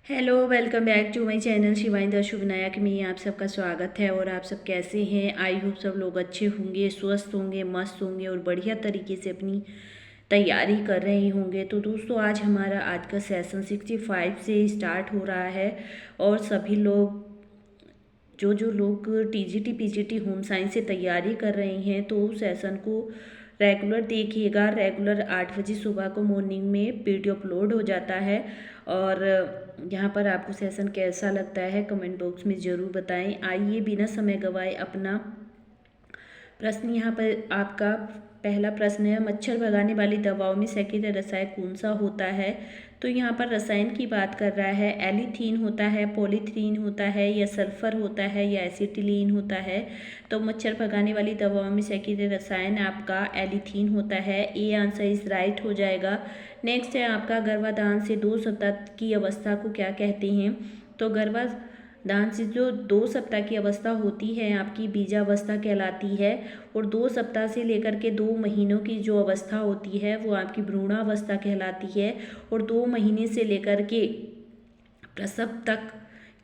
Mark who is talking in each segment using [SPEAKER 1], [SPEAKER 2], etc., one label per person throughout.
[SPEAKER 1] Hello, welcome back to my channel Shivani Shubh Nayak में आप सबका स्वागत है। और आप सब कैसे हैं? आई होप सब लोग अच्छे होंगे, स्वस्थ होंगे, मस्त होंगे और बढ़िया तरीके से अपनी तैयारी कर रहे होंगे। तो दोस्तों, आज का सेशन 65 से स्टार्ट हो रहा है। और सभी लोग जो लोग टीजीटी पीजीटी होम साइंस से तैयारी कर रहे हैं तो उस सेशन को रेगुलर देखिएगा। रेगुलर 8 बजे सुबह को मॉर्निंग में वीडियो अपलोड हो जाता है। और यहाँ पर आपको सेशन कैसा लगता है कमेंट बॉक्स में ज़रूर बताएं। आइए बिना समय गवाए अपना प्रश्न यहाँ पर आपका पहला प्रश्न है, मच्छर भगाने वाली दवाओं में सेकेंडरी रसायन कौन सा होता है? तो यहाँ पर रसायन की बात कर रहा है। एलिथीन होता है, पॉलीथीन होता है, या सल्फर होता है, या एसिटिलीन होता है? तो मच्छर भगाने वाली दवाओं में सेकेंडरी रसायन आपका एलिथीन होता है। ए आंसर इज राइट हो जाएगा। नेक्स्ट है आपका, गर्भाधान से 2 सप्ताह की अवस्था को क्या कहते हैं? तो गर्भाधान से जो 2 सप्ताह की अवस्था होती है आपकी बीजावस्था कहलाती है। और 2 सप्ताह से लेकर के 2 महीनों की जो अवस्था होती है वो आपकी भ्रूणावस्था कहलाती है। और 2 महीने से लेकर के प्रसव तक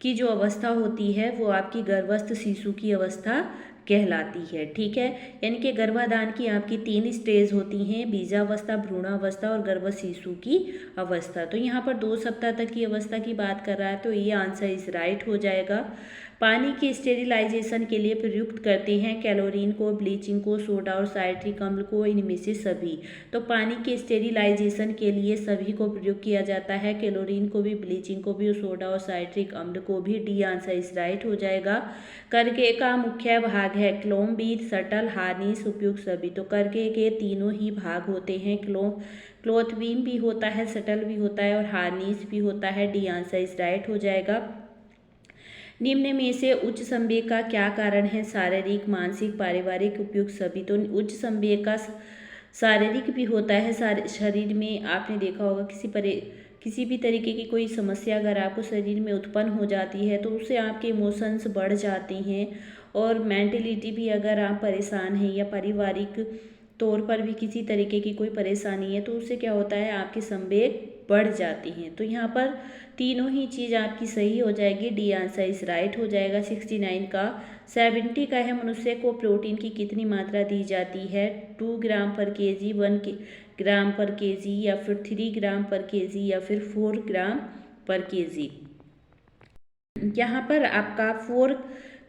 [SPEAKER 1] की जो अवस्था होती है वो आपकी गर्भस्थ शिशु की अवस्था कहलाती है। ठीक है, यानी कि गर्भाधान की आपकी 3 स्टेज होती हैं, बीजावस्था, भ्रूणावस्था और गर्भ शिशु की अवस्था। तो यहाँ पर 2 सप्ताह तक की अवस्था की बात कर रहा है तो ये आंसर इस राइट हो जाएगा। पानी के स्टेरिलाइजेशन के लिए प्रयुक्त करते हैं क्लोरीन को, ब्लीचिंग को, सोडा और साइट्रिक अम्ल को, इनमें से सभी। तो पानी के स्टेरिलाइजेशन के लिए सभी को प्रयोग किया जाता है, क्लोरीन को भी, ब्लीचिंग को भी, सोडा और साइट्रिक अम्ल को भी। डी आंसर इस राइट हो जाएगा। करके का मुख्य भाग है क्लोम, बीज, शटल, हार्निस, उपयुक्त सभी। तो करके के तीनों ही भाग होते हैं। क्लोथ बीम भी होता है, शटल भी होता है और हार्निस भी होता है। डी आंसर इस राइट हो जाएगा। निम्न में से उच्च संवेग का क्या कारण है? शारीरिक, मानसिक, पारिवारिक, उपयुक्त सभी। तो उच्च संवेग का शारीरिक भी होता है। शरीर में आपने देखा होगा किसी भी तरीके की कोई समस्या अगर आपको शरीर में उत्पन्न हो जाती है तो उससे आपके इमोशंस बढ़ जाते हैं। और मेंटलिटी भी अगर आप परेशान हैं या पारिवारिक तौर पर भी किसी तरीके की कोई परेशानी है तो उससे क्या होता है, आपके संवेग बढ़ जाती हैं। तो यहाँ पर तीनों ही चीज़ आपकी सही हो जाएगी। डी आंसर इस राइट हो जाएगा। 69 का 70 का है, मनुष्य को प्रोटीन की कितनी मात्रा दी जाती है? 2 ग्राम पर केजी, 1 ग्राम पर केजी, या फिर 3 ग्राम पर केजी, या फिर 4 ग्राम पर केजी? यहाँ पर आपका 4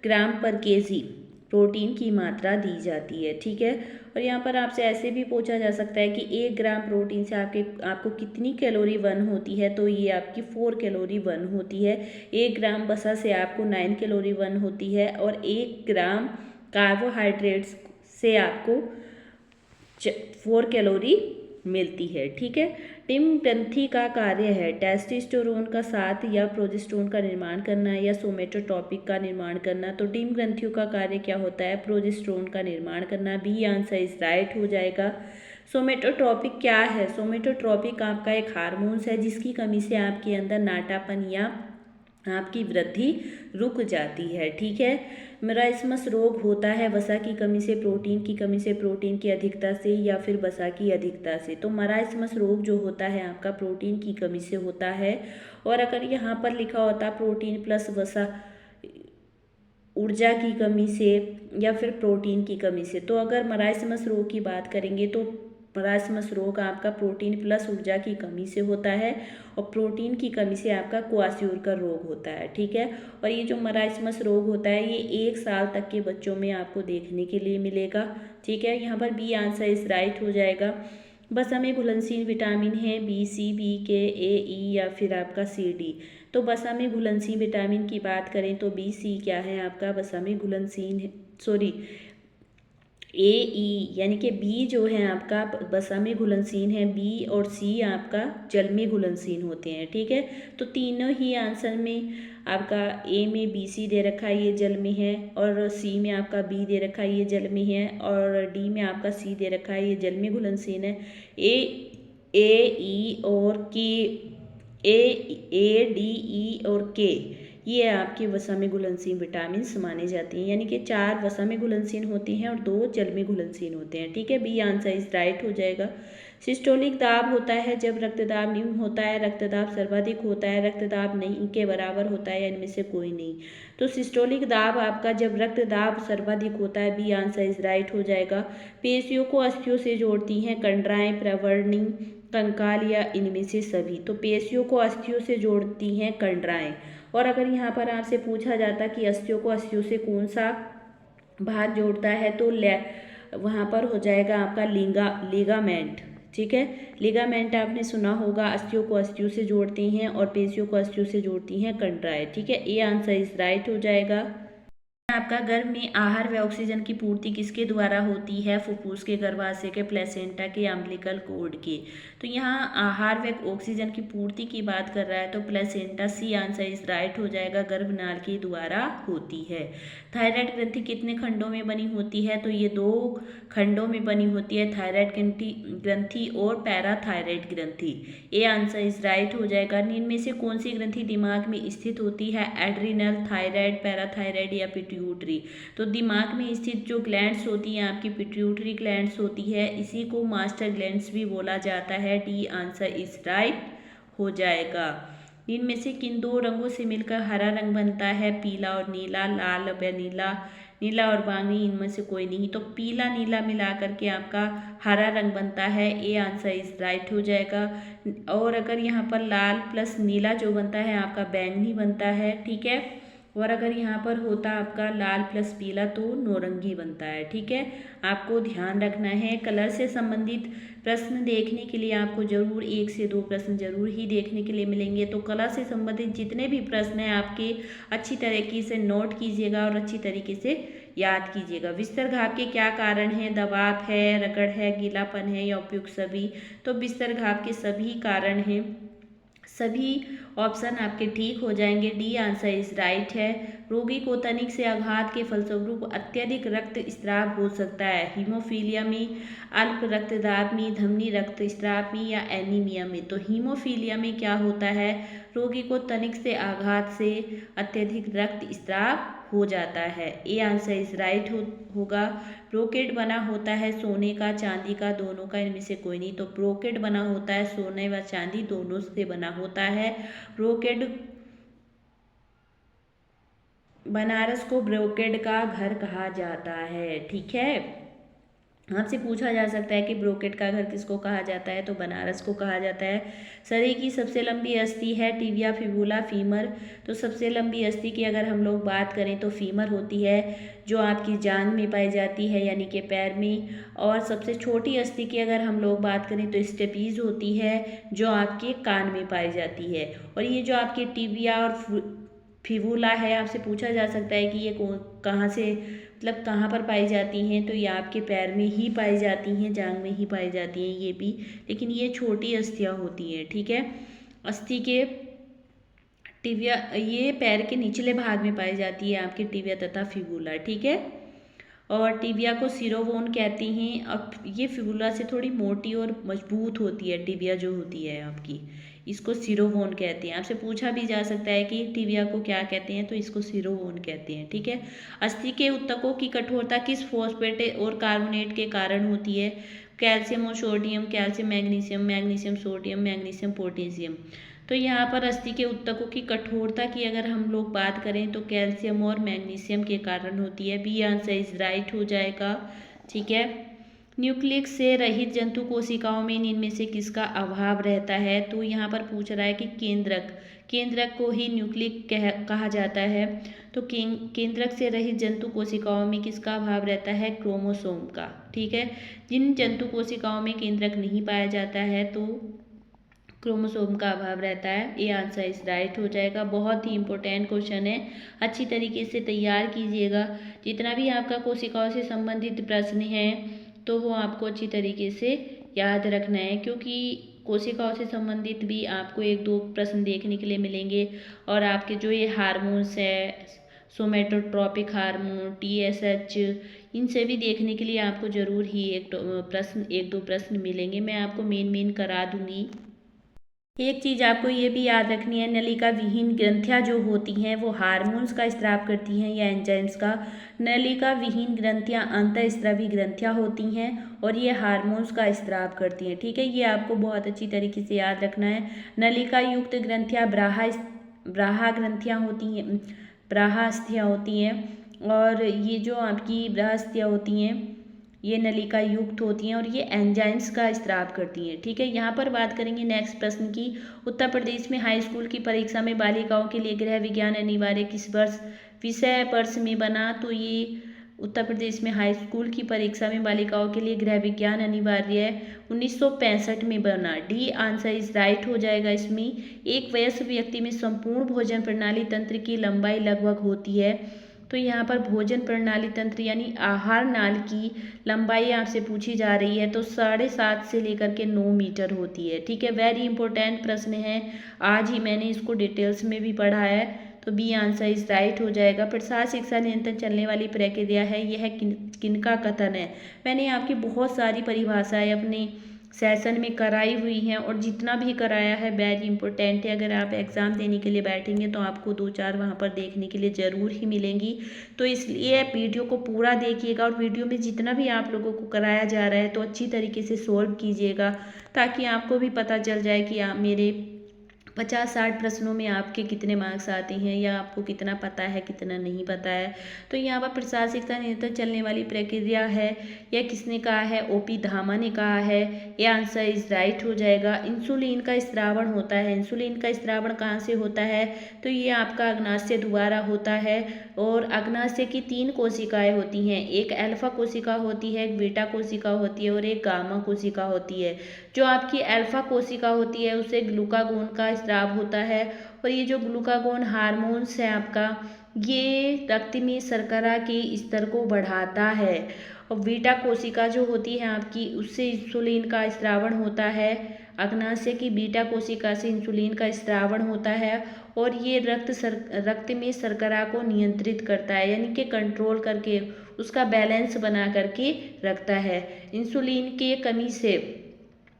[SPEAKER 1] ग्राम पर केजी प्रोटीन की मात्रा दी जाती है। ठीक है, और यहाँ पर आपसे ऐसे भी पूछा जा सकता है कि 1 ग्राम प्रोटीन से आपको कितनी कैलोरी बर्न होती है? तो ये आपकी 4 कैलोरी बर्न होती है। 1 ग्राम वसा से आपको 9 कैलोरी बर्न होती है। और 1 ग्राम कार्बोहाइड्रेट्स से आपको 4 कैलोरी मिलती है। ठीक है, डिम ग्रंथि का कार्य है टेस्टोस्टेरोन का साथ या प्रोजेस्टेरोन का निर्माण करना या सोमेटोट्रोपिक का निर्माण करना। तो डिम ग्रंथियों का कार्य क्या होता है? प्रोजेस्टेरोन का निर्माण करना। बी आंसर इस राइट हो जाएगा। सोमेटोट्रोपिक क्या है? सोमेटोट्रोपिक आपका एक हार्मोन्स है जिसकी कमी से आपके अंदर नाटापन या आपकी वृद्धि रुक जाती है। ठीक है, मराइस्मस रोग होता है वसा की कमी से, प्रोटीन की कमी से, प्रोटीन की अधिकता से, या फिर वसा की अधिकता से। तो मराइस्मस रोग जो होता है आपका प्रोटीन की कमी से होता है। और अगर यहाँ पर लिखा होता प्रोटीन प्लस वसा ऊर्जा की कमी से या फिर प्रोटीन की कमी से, तो अगर मराइस्मस रोग की बात करेंगे तो मराइस्मस रोग आपका प्रोटीन प्लस ऊर्जा की कमी से होता है और प्रोटीन की कमी से आपका क्वासियोर का रोग होता है। ठीक है, और ये जो मराइस्मस रोग होता है ये 1 साल तक के बच्चों में आपको देखने के लिए मिलेगा। ठीक है, यहाँ पर बी आंसर इस राइट हो जाएगा। वसा में घुलनशील विटामिन है बी, सी, बी, के, ए, ई, या फिर आपका सी, डी। तो वसा में घुलनशील विटामिन की बात करें तो बी, सी क्या है आपका वसा में घुलनशील है, सॉरी ए, ई, यानी कि बी जो है आपका वसा में घुलनशील है, बी और सी आपका जल में घुलनशील होते हैं। ठीक है, तो तीनों ही आंसर में आपका ए में बी सी दे रखा है ये जल में है, और सी में आपका बी दे रखा है ये जल में है, और डी में आपका सी दे रखा है ये जल में घुलनशील है। ए ई और के, ए डी ई और के ये आपके वसा में घुलनशील विटामिन माने जाते हैं। यानी कि 4 वसा में घुलनशील होते हैं और 2 जल में घुलनशील होते हैं। ठीक है, बी आंसर इस राइट हो जाएगा। सिस्टोलिक दाब होता है जब रक्तदाब न्यून होता है, रक्तदाब सर्वाधिक होता है, रक्तदाब नहीं के बराबर होता है या इनमें से कोई नहीं। तो सिस्टोलिक दाब आपका जब रक्तदाब सर्वाधिक होता है, बी आंसर इज राइट हो जाएगा। पेशियों को अस्थियों से जोड़ती हैं कंडराएं, प्रवर्णी, कंकाल या इनमें से सभी। तो पेशियों को अस्थियों से जोड़ती हैं कंडराएं। और अगर यहाँ पर आपसे पूछा जाता कि अस्थियों को अस्थियों से कौन सा भाग जोड़ता है, तो वहाँ पर हो जाएगा आपका लिगामेंट। ठीक है, लिगामेंट आपने सुना होगा, अस्थियों को अस्थियों से जोड़ते हैं और पेशियों को अस्थियों से जोड़ती हैं कंडराएं। ठीक है, ए आंसर इज राइट हो जाएगा। आपका गर्भ में आहार व ऑक्सीजन की पूर्ति किसके द्वारा होती है? फुफ्फुस के, गर्भाशय के, प्लेसेंटा के, अम्बिलिकल कोर्ड के। तो यहाँ आहार व ऑक्सीजन की पूर्ति की बात कर रहा है तो placenta, C answer is right हो जाएगा, गर्भनाल के द्वारा होती है। थायराइड ग्रंथि कितने खंडों में बनी होती है? तो ये 2 खंडों में बनी होती है, थायराइड ग्रंथि और पैराथायराइड ग्रंथि। ए आंसर इज राइट हो जाएगा। इनमें से कौन सी ग्रंथि दिमाग में स्थित होती है? एड्रिनल, थायराइड, पैराथायराइड या पिट्यूटरी। तो दिमाग में स्थित जो ग्लैंड्स होती हैं आपकी पिट्यूटरी ग्लैंड्स होती है, इसी को मास्टर ग्लैंड्स भी बोला जाता है। डी आंसर इज राइट हो जाएगा। इनमें से किन 2 रंगों से मिलकर हरा रंग बनता है? पीला और नीला, लाल व नीला, नीला और बैंगनी, इनमें से कोई नहीं। तो पीला नीला मिला करके आपका हरा रंग बनता है। ए आंसर इज राइट हो जाएगा। और अगर यहाँ पर लाल प्लस नीला जो बनता है आपका बैंगनी बनता है। ठीक है, और अगर यहाँ पर होता आपका लाल प्लस पीला तो नौरंगी बनता है। ठीक है, आपको ध्यान रखना है। कलर से संबंधित प्रश्न देखने के लिए आपको जरूर 1 से 2 प्रश्न जरूर ही देखने के लिए मिलेंगे। तो कलर से संबंधित जितने भी प्रश्न हैं आपके अच्छी तरीके से नोट कीजिएगा और अच्छी तरीके से याद कीजिएगा। विस्तर घाव के क्या कारण हैं? दबाव है, रगड़ है, गीलापन है या उपयुक्त सभी। तो विस्तर घाव के सभी कारण हैं, सभी ऑप्शन आपके ठीक हो जाएंगे। डी आंसर इज राइट है। रोगी को तनिक से आघात के फलस्वरूप अत्यधिक रक्तस्राव हो सकता है, हीमोफीलिया में, अल्प रक्तदाब में, धमनी रक्तस्राव में या एनीमिया में। तो हीमोफीलिया में क्या होता है? रोगी को तनिक से आघात से अत्यधिक रक्तस्राव हो जाता है। ए आंसर इज राइट होगा। ब्रोकेट बना होता है सोने का, चांदी का, दोनों का, इनमें से कोई नहीं। तो ब्रोकेट बना होता है सोने व चांदी दोनों से बना होता है। ब्रोकेड, बनारस को ब्रोकेड का घर कहा जाता है। ठीक है, आपसे पूछा जा सकता है कि ब्रोकेट का घर किसको कहा जाता है? तो बनारस को कहा जाता है। शरीर की सबसे लंबी अस्थि है टिबिया, फिबुला, फीमर। तो सबसे लंबी अस्थि की अगर हम लोग बात करें तो फीमर होती है, जो आपकी जांघ में पाई जाती है यानी कि पैर में। और सबसे छोटी अस्थि की अगर हम लोग बात करें तो स्टेपीज होती है, जो आपके कान में पाई जाती है। और ये जो आपके टिबिया और फिबुला है, आपसे पूछा जा सकता है कि ये कहाँ से, मतलब कहाँ पर पाई जाती हैं? तो ये आपके पैर में ही पाई जाती हैं, जांघ में ही पाई जाती हैं ये भी, लेकिन ये छोटी अस्थियाँ होती हैं। ठीक है, अस्थि के टिबिया, ये पैर के निचले भाग में पाई जाती है आपके टिबिया तथा फिबुला। ठीक है, और टिबिया को सिरोवोन कहती हैं। अब ये फिबुला से थोड़ी मोटी और मजबूत होती है टिबिया जो होती है आपकी, इसको सिरोवोन कहते हैं। आपसे पूछा भी जा सकता है कि टिबिया को क्या कहते हैं? तो इसको सिरोवोन कहते हैं। ठीक है, अस्थि के ऊतकों की कठोरता किस फॉस्फेट और कार्बोनेट के कारण होती है? कैल्शियम और sodium, calcium magnesium, magnesium sodium, magnesium potassium. तो यहाँ पर अस्थि के ऊतकों की कठोरता की अगर हम लोग बात करें तो कैल्शियम और मैग्नीशियम के कारण होती है। बी आंसर इज राइट हो जाएगा। ठीक है, न्यूक्लियस से रहित जंतु कोशिकाओं में इनमें से किसका अभाव रहता है? तो यहाँ पर पूछ रहा है कि केंद्रक को ही न्यूक्लिक कहा जाता है। तो केंद्रक से रहित जंतु कोशिकाओं में किसका अभाव रहता है? क्रोमोसोम का। ठीक है, जिन जंतु कोशिकाओं में केंद्रक नहीं पाया जाता है तो क्रोमोसोम का अभाव रहता है। ए आंसर इज राइट हो जाएगा। बहुत ही इंपॉर्टेंट क्वेश्चन है, अच्छी तरीके से तैयार कीजिएगा। जितना भी आपका कोशिकाओं से संबंधित प्रश्न है तो वो आपको अच्छी तरीके से याद रखना है, क्योंकि कोशिकाओं से संबंधित भी आपको 1-2 प्रश्न देखने के लिए मिलेंगे। और आपके जो ये हार्मोन्स है, सोमेटोट्रोपिक हार्मोन, TSH, इनसे भी देखने के लिए आपको ज़रूर ही 1-2 प्रश्न मिलेंगे। मैं आपको मेन करा दूंगी। एक चीज़ आपको ये भी याद रखनी है, नलिका विहीन ग्रंथियाँ जो होती हैं वो हार्मोन्स का स्राव करती हैं या एंजाइम्स का। नलिका विहीन ग्रंथियाँ अंतःस्रावी ग्रंथियाँ होती हैं और ये हार्मोन्स का स्राव करती हैं। ठीक है, ये आपको बहुत अच्छी तरीके से याद रखना है। नलिका युक्त ग्रंथियाँ ब्राहा ग्रंथियाँ होती हैं, ब्राहास्थियाँ होती हैं, और ये जो आपकी ब्राहास्थियाँ होती हैं ये नलिका युक्त होती हैं और ये एंजाइम्स का स्राव करती हैं। ठीक है, यहाँ पर बात करेंगे नेक्स्ट प्रश्न की। उत्तर प्रदेश में हाई स्कूल की परीक्षा में बालिकाओं के लिए गृह विज्ञान अनिवार्य किस वर्ष विषय वर्ष में बना? तो ये उत्तर प्रदेश में हाई स्कूल की परीक्षा में बालिकाओं के लिए गृह विज्ञान अनिवार्य 1965 में बना। डी आंसर इज राइट हो जाएगा इसमें। एक वयस्क व्यक्ति में संपूर्ण भोजन प्रणाली तंत्र की लंबाई लगभग होती है। तो यहाँ पर भोजन प्रणाली तंत्र यानी आहार नाल की लंबाई आपसे पूछी जा रही है, तो 7.5 से लेकर के 9 मीटर होती है। ठीक है, वेरी इंपॉर्टेंट प्रश्न है, आज ही मैंने इसको डिटेल्स में भी पढ़ा है। तो बी आंसर इज राइट हो जाएगा। प्रसार शिक्षा निरंतर चलने वाली प्रक्रिया है, यह किनका कथन है? मैंने आपकी बहुत सारी परिभाषाएं अपने सेशन में कराई हुई हैं और जितना भी कराया है वेरी इंपॉर्टेंट है। अगर आप एग्ज़ाम देने के लिए बैठेंगे तो आपको 2-4 वहाँ पर देखने के लिए ज़रूर ही मिलेंगी। तो इसलिए वीडियो को पूरा देखिएगा और वीडियो में जितना भी आप लोगों को कराया जा रहा है तो अच्छी तरीके से सॉल्व कीजिएगा, ताकि आपको भी पता चल जाए कि आप मेरे 50-60 प्रश्नों में आपके कितने मार्क्स आते हैं या आपको कितना पता है कितना नहीं पता है। तो यहाँ पर प्रसार शिक्षा निरंतर चलने वाली प्रक्रिया है, यह किसने कहा है? ओपी धामा ने कहा है। यह आंसर इज राइट हो जाएगा। इंसुलिन का स्रावण होता है, इंसुलिन का स्रावण कहाँ से होता है? तो ये आपका अग्नाशय द्वारा होता है और अग्नाशय की 3 कोशिकाएं होती हैं, एक अल्फा कोशिका होती है, एक बीटा कोशिका होती है और एक गामा कोशिका होती है। जो आपकी अल्फा कोशिका होती है उसे ग्लूकागोन का स्राव होता है और ये जो ग्लूकागोन हार्मोन्स है आपका, ये रक्त में शर्करा के स्तर को बढ़ाता है। और बीटा कोशिका जो होती है आपकी, उससे इंसुलिन का स्रावण होता है। अग्नाशय की बीटा कोशिका से इंसुलिन का स्रावण होता है और ये रक्त में शर्करा को नियंत्रित करता है, यानी कि कंट्रोल करके उसका बैलेंस बना करके रखता है। इंसुलिन की कमी से,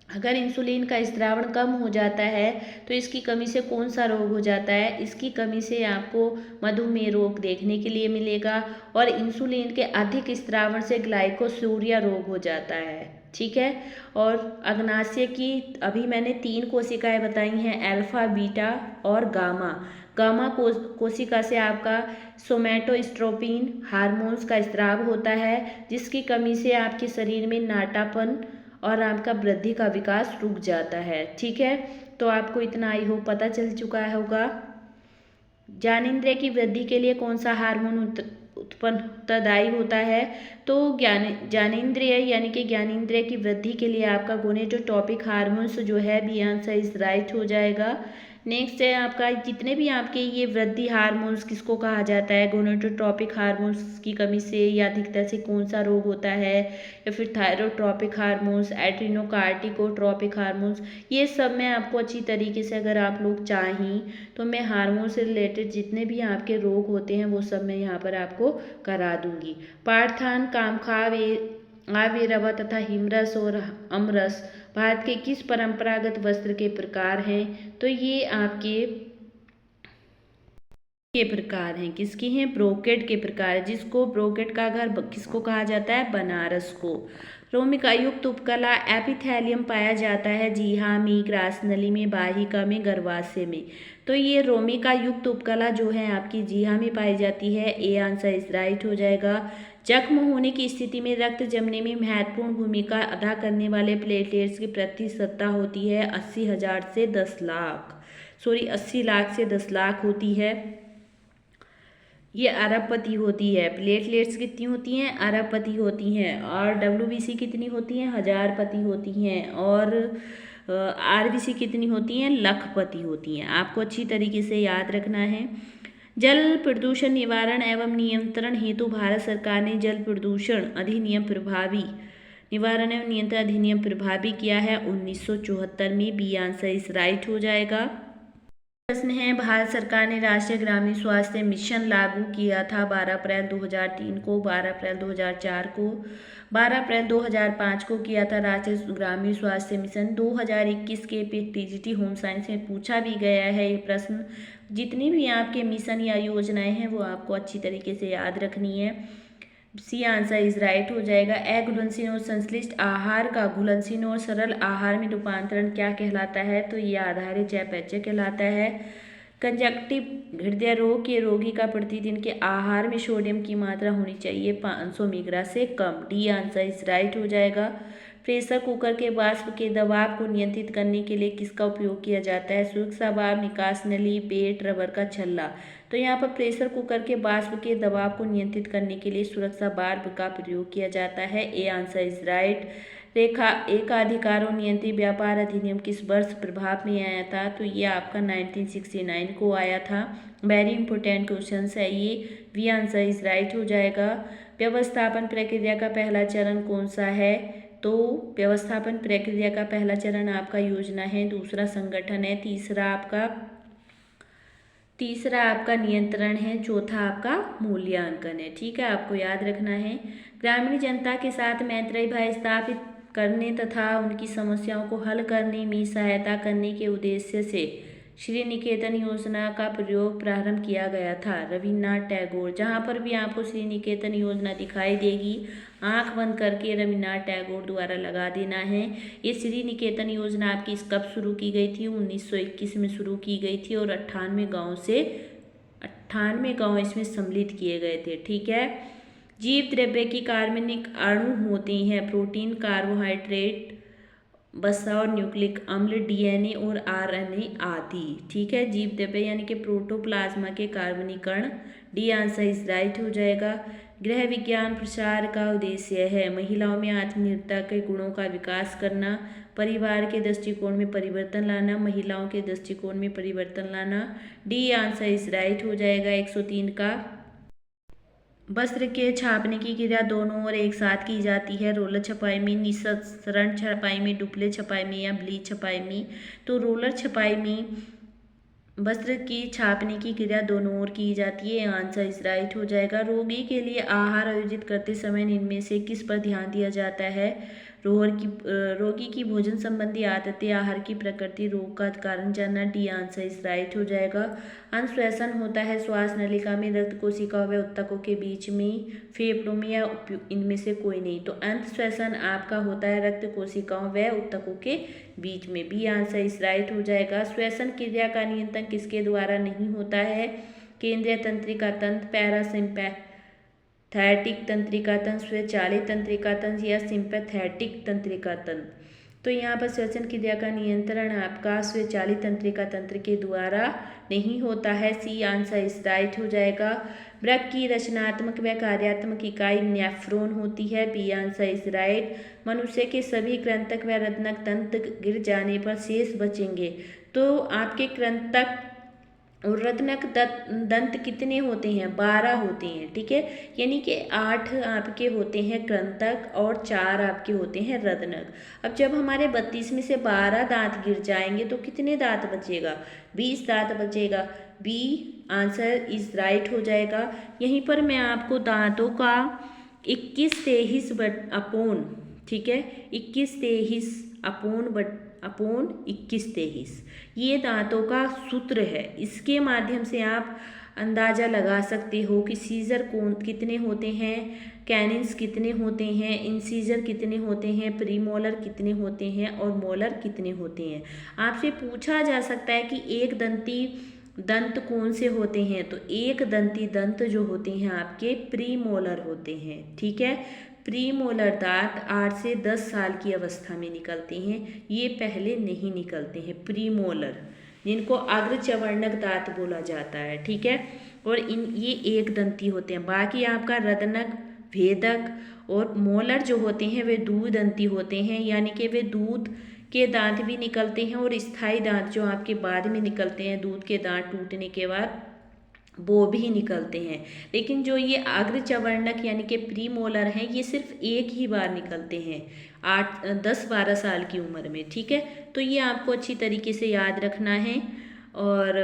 [SPEAKER 1] अगर इंसुलिन का स्रावण कम हो जाता है तो इसकी कमी से कौन सा रोग हो जाता है? इसकी कमी से आपको मधुमेह रोग देखने के लिए मिलेगा और इंसुलिन के अधिक स्रावण से ग्लाइकोसूरिया रोग हो जाता है। ठीक है, और अग्नाशय की अभी मैंने 3 कोशिकाएं बताई हैं, अल्फा, बीटा और गामा। गामा कोशिका से आपका सोमैटोस्ट्रोपिन हार्मोन्स का स्राव होता है, जिसकी कमी से आपके शरीर में नाटापन और आपका वृद्धि का विकास रुक जाता है। ठीक है, तो आपको इतना आई होप पता चल चुका होगा। ज्ञानेंद्रिय की वृद्धि के लिए कौन सा हार्मोन उत्तरदायी होता है? तो ज्ञानेंद्रिय यानी कि ज्ञानेंद्रिय की वृद्धि के लिए आपका गोनेटोट्रोपिक हार्मोन्स जो है, बी आंसर इज राइट हो जाएगा। नेक्स्ट है आपका, जितने भी आपके ये वृद्धि हार्मोन्स किसको कहा जाता है? गोनेटोट्रोपिक हार्मोन्स की कमी से या अधिकता से कौन सा रोग होता है? या फिर थायरोट्रोपिक हार्मोन्स, एड्रीनोकार्टिकोट्रोपिक हार्मोन्स, ये सब मैं आपको अच्छी तरीके से, अगर आप लोग चाहें तो मैं हार्मोन से रिलेटेड जितने भी आपके रोग होते हैं वो सब मैं यहाँ पर आपको करा दूंगी। पार्थान, कामखाव, आवेरवा तथा हिमरस और अमरस भारत के किस परंपरागत वस्त्र के प्रकार हैं? तो ये आपके के प्रकार हैं, किसके हैं? ब्रोकेड के प्रकार, जिसको ब्रोकेड का घर किसको कहा जाता है? बनारस को। रोमिका युक्त उपकला एपिथेलियम पाया जाता है, जी हाँ, में, ग्रासनली में, बाहिका में, गर्भाशय में। तो ये रोमिका युक्त उपकला जो है आपकी जी हाँ में पाई जाती है, ए आंसर इज राइट हो जाएगा। जख्म होने की स्थिति में रक्त जमने में महत्वपूर्ण भूमिका अदा करने वाले प्लेटलेट्स की प्रतिशतता होती है 80,000 से 10 लाख, 80 लाख से 10 लाख होती है। ये अरबपति होती है। प्लेटलेट्स कितनी होती हैं? अरबपति होती हैं। और डब्ल्यूबीसी कितनी होती हैं? 1000पति होती हैं। और आरबीसी कितनी होती हैं? लखपति होती हैं। आपको अच्छी तरीके से याद रखना है। जल प्रदूषण निवारण एवं नियंत्रण हेतु भारत सरकार ने जल प्रदूषण अधिनियम प्रभावी निवारण एवं नियंत्रण अधिनियम प्रभावी किया है 1974 में, बी आंसर इस राइट हो जाएगा। प्रश्न है, भारत सरकार ने राष्ट्रीय ग्रामीण स्वास्थ्य मिशन लागू किया था 12 अप्रैल 2003 को, 12 अप्रैल 2004 को, 12 अप्रैल 2005 को किया था राष्ट्रीय ग्रामीण स्वास्थ्य मिशन। 2021 के टीजीटी होम साइंस में पूछा भी गया है ये प्रश्न। जितनी भी आपके मिशन या योजनाएं हैं वो आपको अच्छी तरीके से याद रखनी है। सी आंसर इज राइट हो जाएगा। अघुलनशील और संश्लिष्ट आहार का घुलनशील और सरल आहार में रूपांतरण क्या कहलाता है? तो ये आधारित चयापचय कहलाता है। कंजक्टिव हृदय रोग के रोगी का प्रतिदिन के आहार में सोडियम की मात्रा होनी चाहिए 500 मिलीग्राम से कम। डी आंसर इज राइट हो जाएगा। प्रेशर कुकर के वाष्प के दबाव को नियंत्रित करने के लिए किसका उपयोग किया जाता है? सुरक्षा वाल्व, निकास नली, बेट, रबर का छल्ला। तो यहाँ पर प्रेशर कुकर के वाष्प के दबाव को नियंत्रित करने के लिए सुरक्षा वाल्व का प्रयोग किया जाता है। A answer is right. रेखा एकाधिकार और नियंत्रित व्यापार अधिनियम किस वर्ष प्रभाव में आया था? तो ये आपका 1969 को आया था। वेरी इंपॉर्टेंट क्वेश्चन है ये। वी आंसर इज राइट हो जाएगा। व्यवस्थापन प्रक्रिया का पहला चरण कौन सा है? तो व्यवस्थापन प्रक्रिया का पहला चरण आपका योजना है, दूसरा संगठन है, तीसरा आपका नियंत्रण है, चौथा आपका मूल्यांकन है। ठीक है, आपको याद रखना है। ग्रामीण जनता के साथ मैत्रेयी भाव स्थापित करने तथा उनकी समस्याओं को हल करने में सहायता करने के उद्देश्य से श्री निकेतन योजना का प्रयोग प्रारंभ किया गया था। रविन्द्रनाथ टैगोर। जहाँ पर भी आपको श्री निकेतन योजना दिखाई देगी, आंख बंद करके रविन्द्रनाथ टैगोर द्वारा लगा देना है। ये श्री निकेतन योजना आपकी कब शुरू की गई थी? 1921 में शुरू की गई थी और 98 गाँव इसमें सम्मिलित किए गए थे। ठीक है। जीव द्रव्य की कार्बनिक अणु होते हैं प्रोटीन, कार्बोहाइड्रेट, वसा और न्यूक्लिक अम्ल, डीएनए और आरएनए आदि। ठीक है, जीव द्रव्य यानी कि प्रोटोप्लाज्मा के कार्बनिक कण। डी आंसर इज राइट हो जाएगा। गृह विज्ञान प्रसार का उद्देश्य है महिलाओं में आत्मनिर्भरता के गुणों का विकास करना, परिवार के दृष्टिकोण में परिवर्तन लाना, महिलाओं के दृष्टिकोण में परिवर्तन लाना। डी आंसर इज राइट हो जाएगा 103 का। वस्त्र के छापने की क्रिया दोनों ओर एक साथ की जाती है, रोलर छपाई में, निस्सरण छपाई में, डुप्ले छपाई में या ब्लीच छपाई में। तो रोलर छपाई में वस्त्र की छापने की क्रिया दोनों ओर की जाती है। आंसर इज राइट हो जाएगा। रोगी के लिए आहार आयोजित करते समय इनमें से किस पर ध्यान दिया जाता है? रोगी की भोजन संबंधी आदतें, आहार की प्रकृति, रोग का कारण जानना। डी आंसर इज राइट हो जाएगा। अंतःश्वसन होता है श्वास नलिका में, रक्त कोशिकाओं व ऊतकों के बीच में, फेफड़ों में या इनमें से कोई नहीं। तो अंतःश्वसन आपका होता है रक्त कोशिकाओं व ऊतकों के बीच में। बी आंसर इज राइट हो जाएगा। श्वसन क्रिया का नियंत्रण किसके द्वारा नहीं होता है? केंद्रीय तंत्रिका तंत्र, पैरासिम्पैथेटिक तंत्रिका तंत्र, स्वचालित तंत्रिका तंत्र या सिंपैथेटिक तंत्रिका तंत्र। तो यहाँ पर श्वसन क्रिया का नियंत्रण आपका स्वचालित तंत्रिका तंत्र के द्वारा नहीं होता है। सी आंसर इज राइट हो जाएगा। वृक्क की रचनात्मक व कार्यात्मक इकाई नेफ्रॉन होती है। B answer is right. मनुष्य के सभी कृंतक व रत्नक तंत्र गिर जाने पर शेष बचेंगे। तो आपके कृंतक और रत्नक दंत कितने होते हैं? 12 होते हैं। ठीक है, यानी कि 8 आपके होते हैं कृंतक और 4 आपके होते हैं रत्नक। अब जब हमारे 32 में से 12 दांत गिर जाएंगे तो कितने दांत बचेगा? 20 दांत बचेगा। बी आंसर इज राइट हो जाएगा। यहीं पर मैं आपको दांतों का 21-23 अपोन, ठीक है, 21-23 अपोन 21-23 ये दांतों का सूत्र है। इसके माध्यम से आप अंदाज़ा लगा सकते हो कि सीजर कौन कितने होते हैं, कैनिन्स कितने होते हैं, इंसीजर कितने होते हैं, प्रीमोलर कितने होते हैं और मोलर कितने होते हैं। आपसे पूछा जा सकता है कि एक दंती दंत कौन से होते हैं? तो एक दंती दंत जो होते हैं आपके प्रीमोलर होते हैं। ठीक है, प्रीमोलर दांत 8 से 10 साल की अवस्था में निकलते हैं, ये पहले नहीं निकलते हैं प्रीमोलर, जिनको अग्रचवर्णक दांत बोला जाता है। ठीक है, और ये एक दंती होते हैं। बाकी आपका रदनक, भेदक और मोलर जो होते हैं वे द्विदंती होते हैं, यानी कि वे दूध के दांत भी निकलते हैं और स्थायी दांत जो आपके बाद में निकलते हैं दूध के दांत टूटने के बाद वो भी निकलते हैं। लेकिन जो ये अग्रचवर्णक यानी कि प्रीमोलर हैं ये सिर्फ एक ही बार निकलते हैं 10-12 साल की उम्र में। ठीक है, तो ये आपको अच्छी तरीके से याद रखना है। और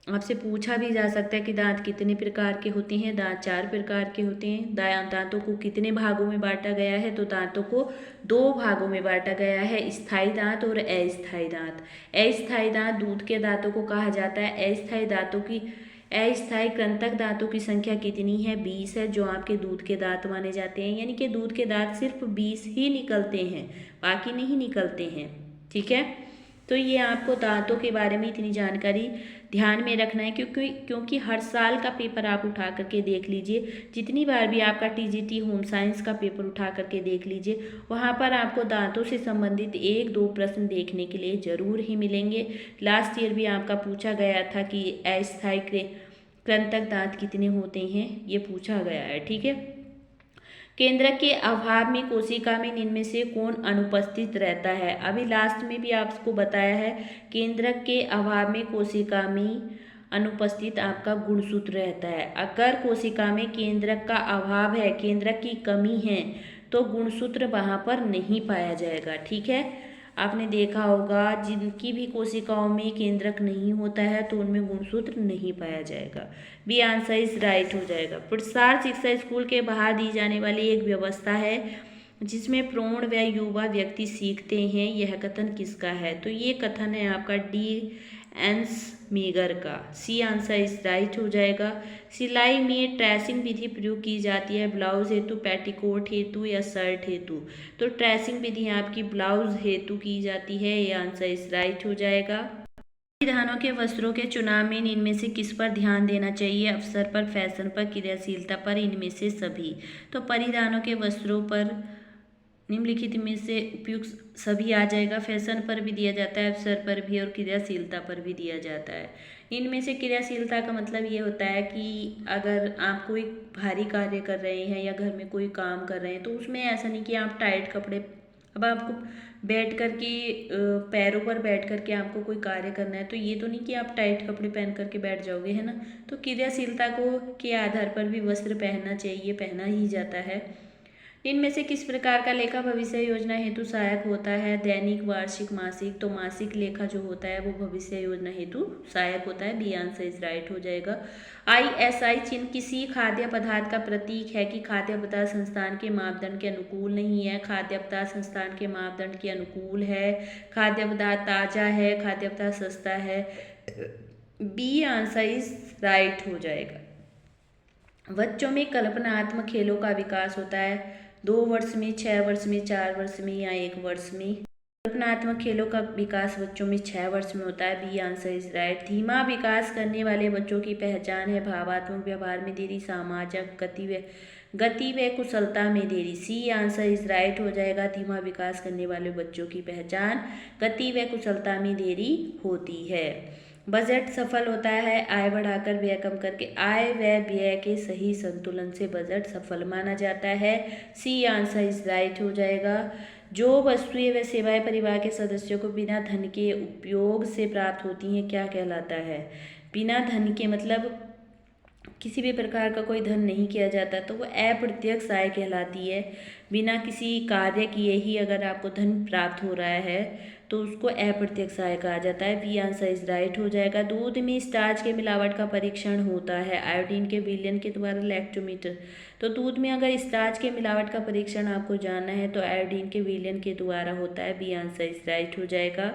[SPEAKER 1] आपसे पूछा भी जा सकता है कि दांत कितने प्रकार के होते हैं। दांत 4 प्रकार के होते हैं। दांतों को कितने भागों में बांटा गया है, तो दांतों को 2 भागों में बांटा गया है, स्थायी दांत और अस्थायी दांत। अस्थायी दांत दूध के दांतों को कहा जाता है। अस्थायी कृंतक दांतों की संख्या कितनी है? 20 है, जो आपके दूध के दांत माने जाते हैं। यानी कि दूध के दांत सिर्फ 20 ही निकलते हैं, बाकी नहीं निकलते हैं। ठीक है, तो ये आपको दांतों के बारे में इतनी जानकारी ध्यान में रखना है, क्योंकि हर साल का पेपर आप उठा करके देख लीजिए। जितनी बार भी आपका टीजीटी होम साइंस का पेपर उठा करके देख लीजिए, वहाँ पर आपको दांतों से संबंधित 1-2 प्रश्न देखने के लिए ज़रूर ही मिलेंगे। लास्ट ईयर भी आपका पूछा गया था कि अस्थायी कृंतक दांत कितने होते हैं, ये पूछा गया है। ठीक है, केंद्रक के अभाव में कोशिका में इनमें से कौन अनुपस्थित रहता है? अभी लास्ट में भी आपको बताया है, केंद्रक के अभाव में कोशिका में अनुपस्थित आपका गुणसूत्र रहता है। अगर कोशिका में केंद्रक का अभाव है, केंद्रक की कमी है, तो गुणसूत्र वहाँ पर नहीं पाया जाएगा। ठीक है, आपने देखा होगा जिनकी भी कोशिकाओं में केंद्रक नहीं होता है तो उनमें गुणसूत्र नहीं पाया जाएगा। बी आंसर इज राइट हो जाएगा। प्रसार शिक्षा स्कूल के बाहर दी जाने वाली एक व्यवस्था है जिसमें प्रौढ़ व युवा व्यक्ति सीखते हैं। यह कथन किसका है? तो ये कथन है आपका डी एंसमीगर का। सी आंसर इज राइट हो जाएगा। सिलाई में ट्रेसिंग विधि प्रयोग की जाती है ब्लाउज हेतु, पेटीकोट हेतु या शर्ट हेतु? तो ट्रेसिंग विधि आपकी ब्लाउज हेतु की जाती है। ये आंसर इज राइट हो जाएगा। परिधानों के वस्त्रों के चुनाव में इनमें से किस पर ध्यान देना चाहिए? अवसर पर, फैशन पर, क्रियाशीलता पर, इनमें से सभी? तो परिधानों के वस्त्रों पर निम्नलिखित में से उपयुक्त सभी आ जाएगा। फैशन पर भी दिया जाता है, अवसर पर भी, और क्रियाशीलता पर भी दिया जाता है। इनमें से क्रियाशीलता का मतलब ये होता है कि अगर आप कोई भारी कार्य कर रहे हैं या घर में कोई काम कर रहे हैं, तो उसमें ऐसा नहीं कि आप टाइट कपड़े, अब आपको बैठ कर के पैरों पर बैठ कर के आपको कोई कार्य करना है, तो ये तो नहीं कि आप टाइट कपड़े पहन करके बैठ जाओगे, है ना। तो क्रियाशीलता को के आधार पर भी वस्त्र पहनना चाहिए, पहना ही जाता है। इनमें से किस प्रकार का लेखा भविष्य योजना हेतु सहायक होता है? दैनिक, वार्षिक, मासिक? तो मासिक लेखा जो होता है वो भविष्य योजना हेतु सहायक होता है। बी आंसर इज राइट हो जाएगा। ISI चिन्ह किसी खाद्य पदार्थ का प्रतीक है कि खाद्य पदार्थ संस्थान के मापदंड के अनुकूल नहीं है, खाद्य पदार्थ संस्थान के मापदंड के अनुकूल है, खाद्य पदार्थ ताजा है, खाद्य पदार्थ सस्ता है? बी आंसर इज राइट हो जाएगा। बच्चों में कल्पनात्मक खेलों का विकास होता है 2 वर्ष में, 6 वर्ष में, 4 वर्ष में या 1 वर्ष में? कल्पनात्मक खेलों का विकास बच्चों में 6 वर्ष में होता है। B answer is right. धीमा विकास करने वाले बच्चों की पहचान है भावात्मक व्यवहार में देरी, सामाजिक गति व कुशलता में देरी। सी आंसर इज राइट हो जाएगा। धीमा विकास करने वाले बच्चों की पहचान गति व कुशलता में देरी होती है। बजट सफल होता है आय बढ़ाकर व्यय कम करके। आय व व्यय के सही संतुलन से बजट सफल माना जाता है। सी आंसर इज राइट हो जाएगा। जो वस्तुएं व सेवाएं परिवार के सदस्यों को बिना धन के उपयोग से प्राप्त होती हैं क्या कहलाता है? बिना धन के मतलब किसी भी प्रकार का कोई धन नहीं किया जाता तो वो अप्रत्यक्ष आय कहलाती है। बिना किसी कार्य किए ही अगर आपको धन प्राप्त हो रहा है तो उसको अप्रत्यक्ष आय कहा जाता है। बी आंसर इज राइट हो जाएगा। दूध में स्टार्च के मिलावट का परीक्षण होता है आयोडीन के विलयन के द्वारा, लैक्टोमीटर। तो दूध में अगर स्टार्च के मिलावट का परीक्षण आपको जानना है तो आयोडीन के विलयन के द्वारा होता है। बी आंसर इज राइट हो जाएगा।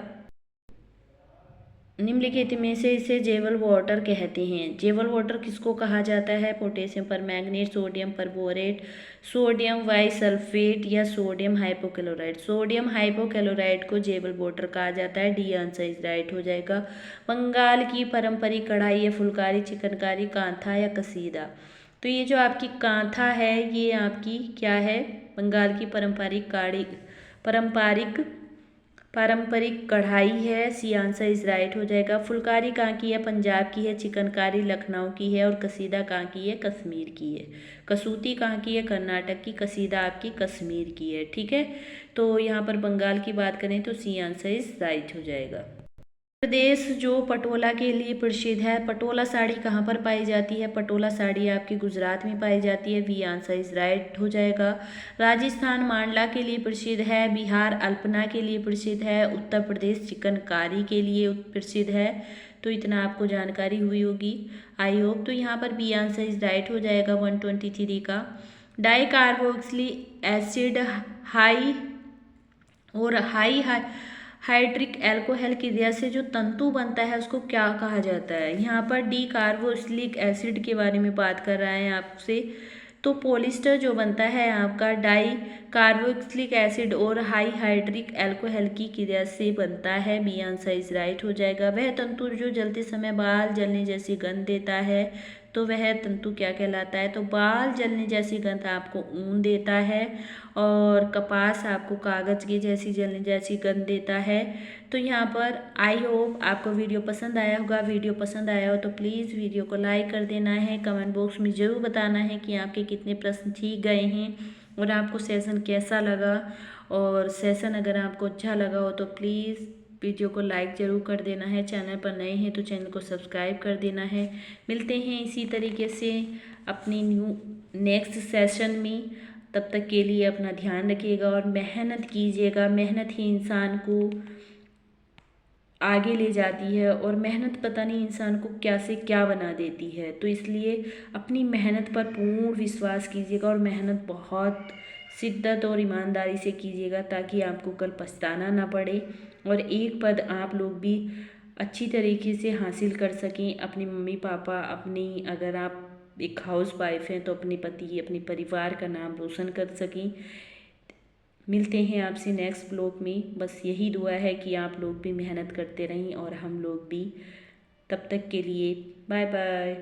[SPEAKER 1] निम्नलिखित में से इसे जेवल वाटर कहते हैं। जेवल वाटर किसको कहा जाता है? Potassium permanganate, sodium perborate, sodium bisulphate या सोडियम हाइपोक्लोराइड? सोडियम हाइपोक्लोराइड को जेवल वाटर कहा जाता है। डी आंसर इज राइट हो जाएगा। बंगाल की पारंपरिक कढ़ाई है फुलकारी, चिकनकारी, कांथा या कसीदा? तो ये जो आपकी कांथा है ये आपकी क्या है? बंगाल की पारंपरिक कढ़ाई है। सी आंसर इज राइट हो जाएगा। फुलकारी कहाँ की है? पंजाब की है। चिकनकारी लखनऊ की है। और कसीदा कहाँ की है? कश्मीर की है। कसूती कहाँ की है? कर्नाटक की। कसीदा आपकी कश्मीर की है। ठीक है, तो यहाँ पर बंगाल की बात करें तो सी आंसर इज राइट हो जाएगा। प्रदेश जो पटोला के लिए प्रसिद्ध है, पटोला साड़ी कहाँ पर पाई जाती है? पटोला साड़ी आपकी गुजरात में पाई जाती है। बी आंसर इज राइट हो जाएगा। राजस्थान मांडला के लिए प्रसिद्ध है, बिहार अल्पना के लिए प्रसिद्ध है, उत्तर प्रदेश चिकनकारी के लिए प्रसिद्ध है। तो इतना आपको जानकारी हुई होगी आई होप। तो यहाँ पर बी आंसर इज राइट हो जाएगा 123 का। डाई कार्बोक्सिलिक एसिड हाई और हाइड्रिक एल्कोहल की वजह से जो तंतु बनता है उसको क्या कहा जाता है। यहाँ पर डी कार्बोक्सिलिक एसिड के बारे में बात कर रहा है आपसे। तो पॉलिस्टर जो बनता है आपका डाई कार्बोक्सिलिक एसिड और हाई हाइड्रिक एल्कोहल की क्रिया से बनता है। बी आंसर इज राइट हो जाएगा। वह तंतु जो जलते समय बाल जलने जैसी गंध देता है, तो वह तंतु क्या कहलाता है। तो बाल जलने जैसी गंध आपको ऊन देता है और कपास आपको कागज की जैसी जलने जैसी गंध देता है। तो यहाँ पर आई होप आपको वीडियो पसंद आया होगा। वीडियो पसंद आया हो तो प्लीज़ वीडियो को लाइक कर देना है। कमेंट बॉक्स में ज़रूर बताना है कि आपके कितने प्रश्न ठीक गए हैं और आपको सेशन कैसा लगा। और सेशन अगर आपको अच्छा लगा हो तो प्लीज़ वीडियो को लाइक ज़रूर कर देना है। चैनल पर नए हैं तो चैनल को सब्सक्राइब कर देना है। मिलते हैं इसी तरीके से अपनी नेक्स्ट सेशन में। तब तक के लिए अपना ध्यान रखिएगा और मेहनत कीजिएगा। मेहनत ही इंसान को आगे ले जाती है और मेहनत पता नहीं इंसान को क्या से क्या बना देती है। तो इसलिए अपनी मेहनत पर पूर्ण विश्वास कीजिएगा और मेहनत बहुत शिद्दत और ईमानदारी से कीजिएगा ताकि आपको कल पछताना ना पड़े और एक पद आप लोग भी अच्छी तरीके से हासिल कर सकें। अपने मम्मी पापा, अपनी अगर आप एक हाउस वाइफ हैं तो अपने पति, अपने परिवार का नाम रोशन कर सकें। मिलते हैं आपसे नेक्स्ट ब्लॉग में। बस यही दुआ है कि आप लोग भी मेहनत करते रहें और हम लोग भी। तब तक के लिए बाय बाय।